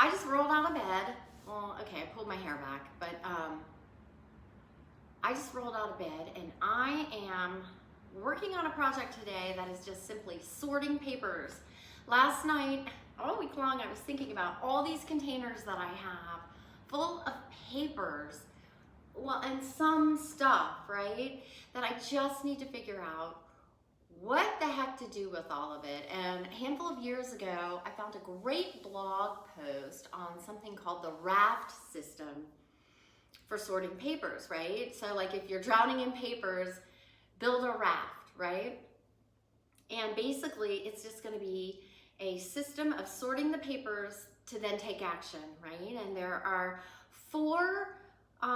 I just rolled out of bed. Well, okay, I pulled my hair back, but I just rolled out of bed and I am working on a project today that is just simply sorting papers. Last night, all week long, I was thinking about all these containers that I have full of papers, well, and some stuff, right, that I just need to figure out what the heck to do with all of it. And a handful of years ago, I found a great blog post on something called the raft system for sorting papers, right? So like if you're drowning in papers, build a raft, right? And basically it's just gonna be a system of sorting the papers to then take action, right? And there are four, what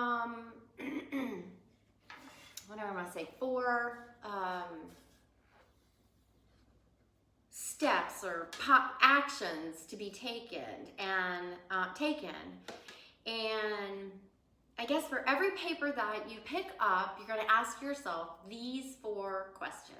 do I wanna say, four steps or actions to be taken. And I guess for every paper that you pick up, you're going to ask yourself these four questions.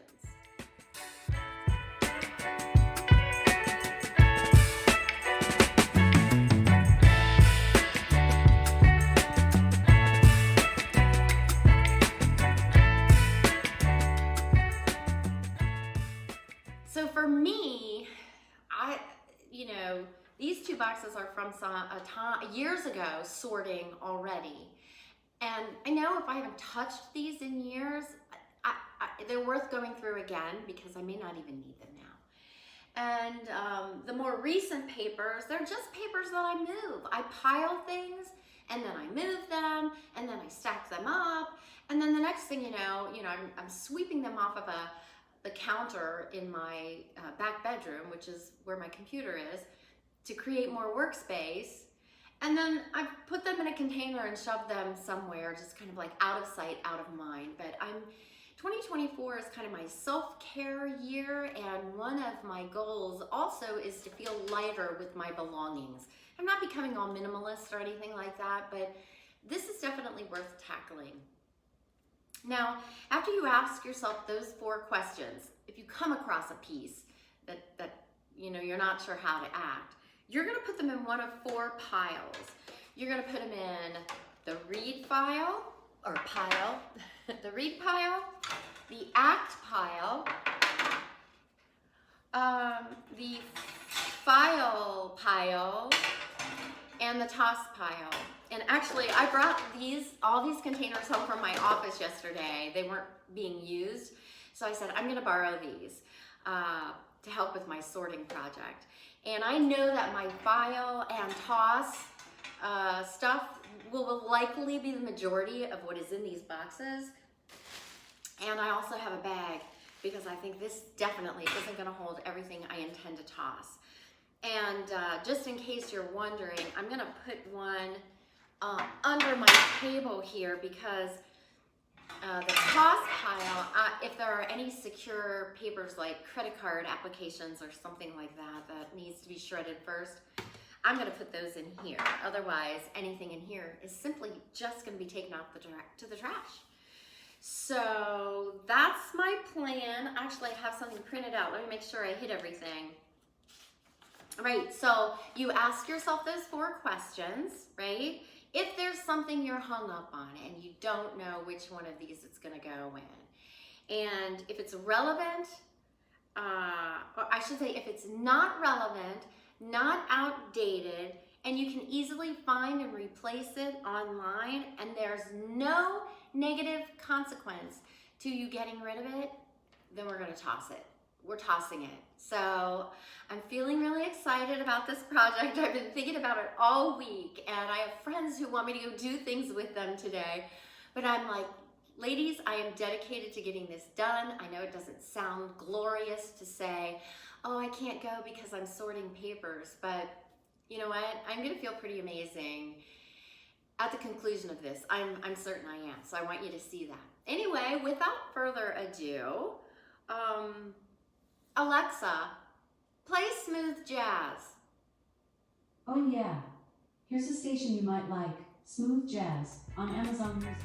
So for me, these two boxes are from years ago sorting already. And I know if I haven't touched these in years, they're worth going through again because I may not even need them now. And the more recent papers, they're just papers that I move. I pile things and then I move them and then I stack them up. And then the next thing you know, I'm sweeping them off of the counter in my back bedroom, which is where my computer is, to create more workspace. And then I put them in a container and shove them somewhere, just kind of like out of sight, out of mind. But 2024 is kind of my self-care year, and one of my goals also is to feel lighter with my belongings. I'm not becoming all minimalist or anything like that, but this is definitely worth tackling. Now, after you ask yourself those four questions, if you come across a piece that you're not sure how to act, you're going to put them in one of four piles. You're going to put them in the read file, or pile, the read pile, the act pile, the file pile, and the toss pile. And actually, I brought all these containers home from my office yesterday. They weren't being used. So I said, I'm gonna borrow these to help with my sorting project. And I know that my file and toss stuff will likely be the majority of what is in these boxes. And I also have a bag because I think this definitely isn't gonna hold everything I intend to toss. And just in case you're wondering, I'm gonna put one under my table here because the toss pile, if there are any secure papers like credit card applications or something like that needs to be shredded first, I'm gonna put those in here. Otherwise, anything in here is simply just gonna be taken off to the trash. So that's my plan. Actually, I have something printed out. Let me make sure I hit everything. All right, so you ask yourself those four questions, right? If there's something you're hung up on and you don't know which one of these it's gonna go in, and if it's relevant, or I should say if it's not relevant, not outdated, and you can easily find and replace it online, and there's no negative consequence to you getting rid of it, then we're gonna toss it. We're tossing it. So I'm feeling really excited about this project. I've been thinking about it all week, and I have friends who want me to go do things with them today. But I'm like, ladies, I am dedicated to getting this done. I know it doesn't sound glorious to say, oh, I can't go because I'm sorting papers, but you know what? I'm gonna feel pretty amazing at the conclusion of this. I'm certain I am, so I want you to see that. Anyway, without further ado, Alexa, play smooth jazz. Oh yeah, here's a station you might like, smooth jazz, on Amazon Music.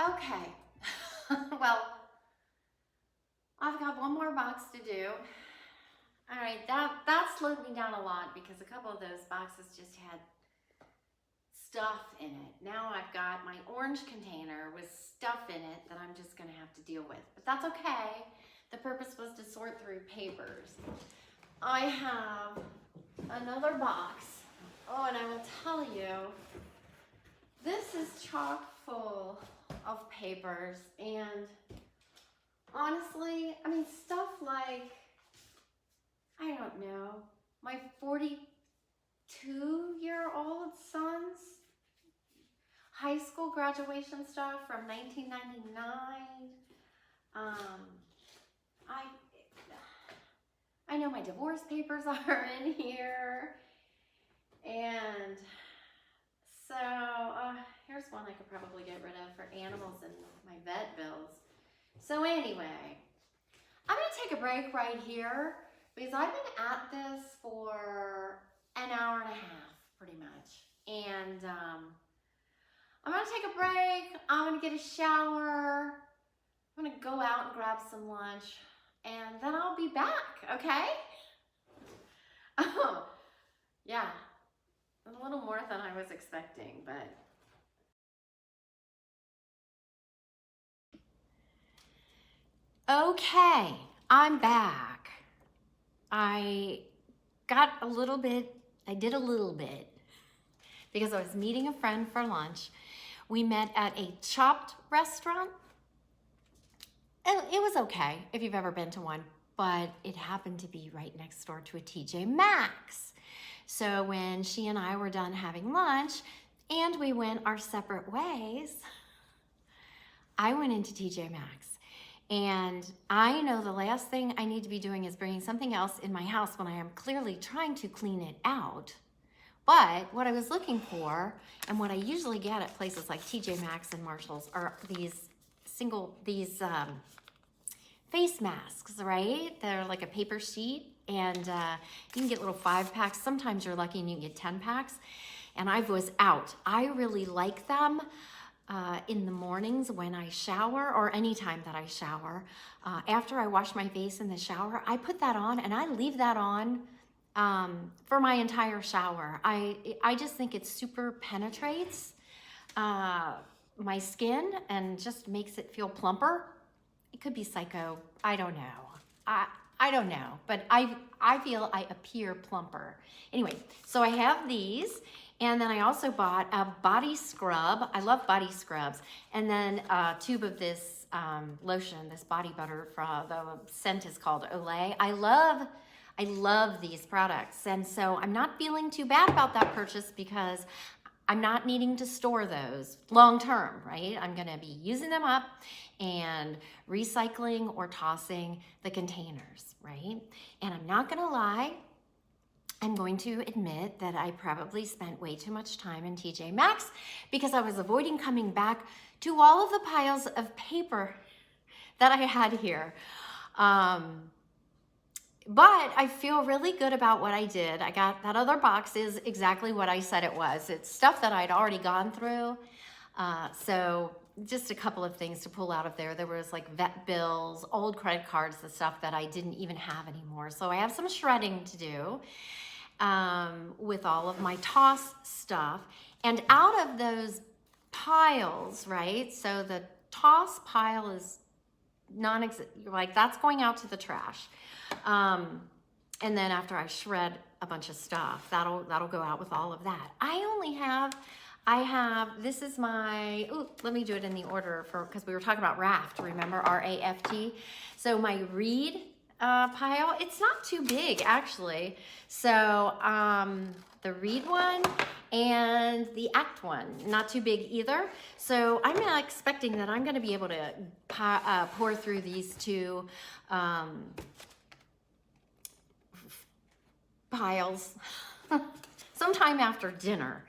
Okay. Well, I've got one more box to do. All right, that slowed me down a lot because a couple of those boxes just had stuff in it. Now I've got my orange container with stuff in it that I'm just gonna have to deal with. But that's okay. The purpose was to sort through papers. I have another box. Oh, and I will tell you, this is chock full of papers, and honestly, I mean, stuff like, I don't know, my 42-year-old son's high school graduation stuff from 1999. I know my divorce papers are in here. And so here's one I could probably get rid of for animals and my vet bills. So anyway, I'm gonna take a break right here because I've been at this for an hour and a half, pretty much. And I'm gonna take a break. I'm gonna get a shower. I'm gonna go out and grab some lunch, and then I'll be back, okay? Oh, yeah, a little more than I was expecting, but. Okay, I'm back. I did a little bit because I was meeting a friend for lunch. We met at a Chopped restaurant. It was okay if you've ever been to one, but it happened to be right next door to a TJ Maxx. So when she and I were done having lunch and we went our separate ways, I went into TJ Maxx. And I know the last thing I need to be doing is bringing something else in my house when I am clearly trying to clean it out. But what I was looking for, and what I usually get at places like TJ Maxx and Marshalls, are these face masks, right? They're like a paper sheet, and you can get little 5-packs. Sometimes you're lucky and you can get 10 packs. And I was out. I really like them in the mornings when I shower, or any time that I shower. After I wash my face in the shower, I put that on and I leave that on for my entire shower. I just think it super penetrates my skin and just makes it feel plumper. It could be psycho, I don't know. I don't know, but I feel I appear plumper. Anyway, so I have these, and then I also bought a body scrub. I love body scrubs. And then a tube of this lotion, this body butter, the scent is called Olay. I love these products. And so I'm not feeling too bad about that purchase because I'm not needing to store those long term, right? I'm gonna be using them up and recycling or tossing the containers, right? And I'm not gonna lie, I'm going to admit that I probably spent way too much time in TJ Maxx because I was avoiding coming back to all of the piles of paper that I had here. But I feel really good about what I did. I got that other box is exactly what I said it was. It's stuff that I'd already gone through. So just a couple of things to pull out of there. There was like vet bills, old credit cards, the stuff that I didn't even have anymore. So I have some shredding to do with all of my toss stuff. And out of those piles, right? So the toss pile is like that's going out to the trash. And then after I shred a bunch of stuff, that'll go out with all of that. This is my, let me do it in the order because we were talking about raft, remember, R-A-F-T. So my reed pile, it's not too big actually. So the reed one and the act one, not too big either. So I'm not expecting that I'm gonna be able to pour through these two piles sometime after dinner.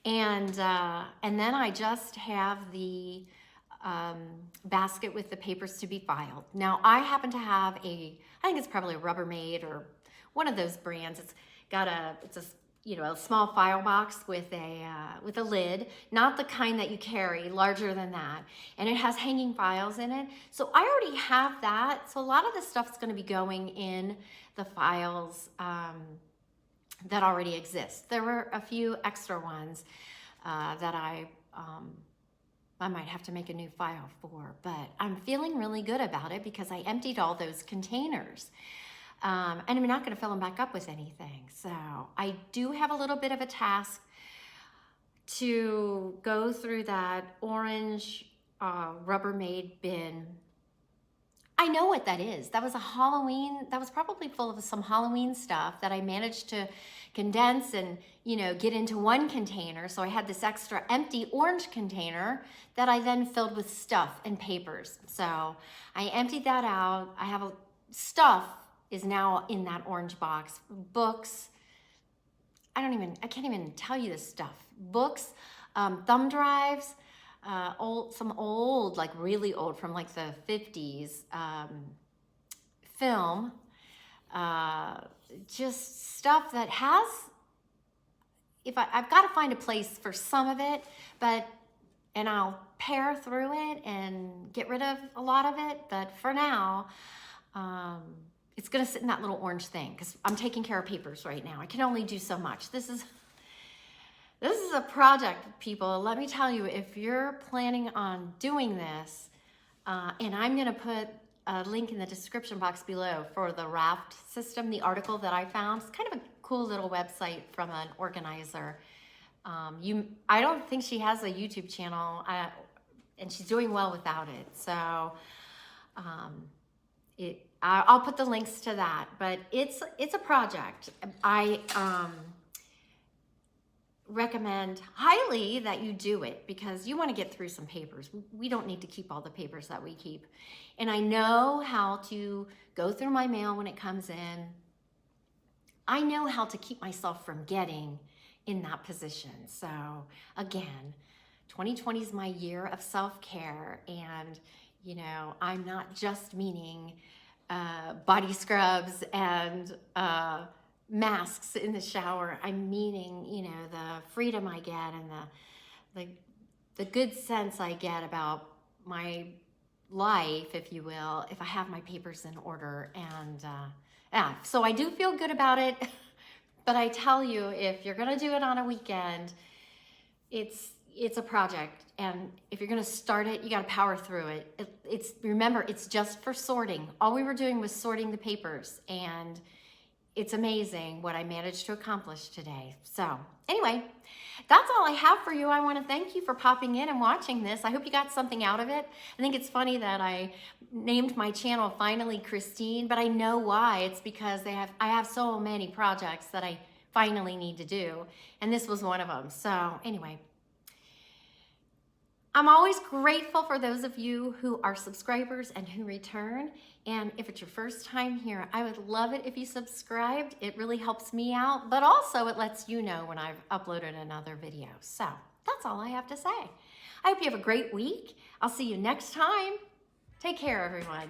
And then I just have the basket with the papers to be filed. Now I happen to have I think it's probably a Rubbermaid or one of those brands. It's a small file box with a lid, not the kind that you carry, larger than that. And it has hanging files in it. So I already have that. So a lot of this stuff is going to be going in the files that already exist. There were a few extra ones that I might have to make a new file for, but I'm feeling really good about it because I emptied all those containers. And I'm not going to fill them back up with anything. So I do have a little bit of a task to go through that orange Rubbermaid bin. I know what that is. That was that was probably full of some Halloween stuff that I managed to condense and, get into one container. So I had this extra empty orange container that I then filled with stuff and papers. So I emptied that out. I have stuff is now in that orange box. Books, I can't even tell you this stuff. Books, thumb drives, some old, like really old from like the 50s, film, just stuff that has, I've got to find a place for some of it, and I'll pare through it and get rid of a lot of it. But for now, it's going to sit in that little orange thing because I'm taking care of papers right now. I can only do so much. This is a project, people. Let me tell you, if you're planning on doing this, and I'm going to put a link in the description box below for the raft system, the article that I found. It's kind of a cool little website from an organizer. I don't think she has a YouTube channel, and she's doing well without it. So I'll put the links to that, but it's a project. I recommend highly that you do it because you want to get through some papers. We don't need to keep all the papers that we keep. And I know how to go through my mail when it comes in. I know how to keep myself from getting in that position. So again, 2020 is my year of self-care, and I'm not just meaning body scrubs and masks in the shower. I'm meaning, the freedom I get and the good sense I get about my life, if you will, if I have my papers in order. And so I do feel good about it. But I tell you, if you're gonna do it on a weekend, it's a project, and if you're gonna start it, you gotta power through it. Remember, it's just for sorting. All we were doing was sorting the papers, and it's amazing what I managed to accomplish today. So anyway, that's all I have for you. I wanna thank you for popping in and watching this. I hope you got something out of it. I think it's funny that I named my channel Finally Christine, but I know why. It's because I have so many projects that I finally need to do, and this was one of them. So anyway, I'm always grateful for those of you who are subscribers and who return. And if it's your first time here, I would love it if you subscribed. It really helps me out, but also it lets you know when I've uploaded another video. So that's all I have to say. I hope you have a great week. I'll see you next time. Take care, everyone.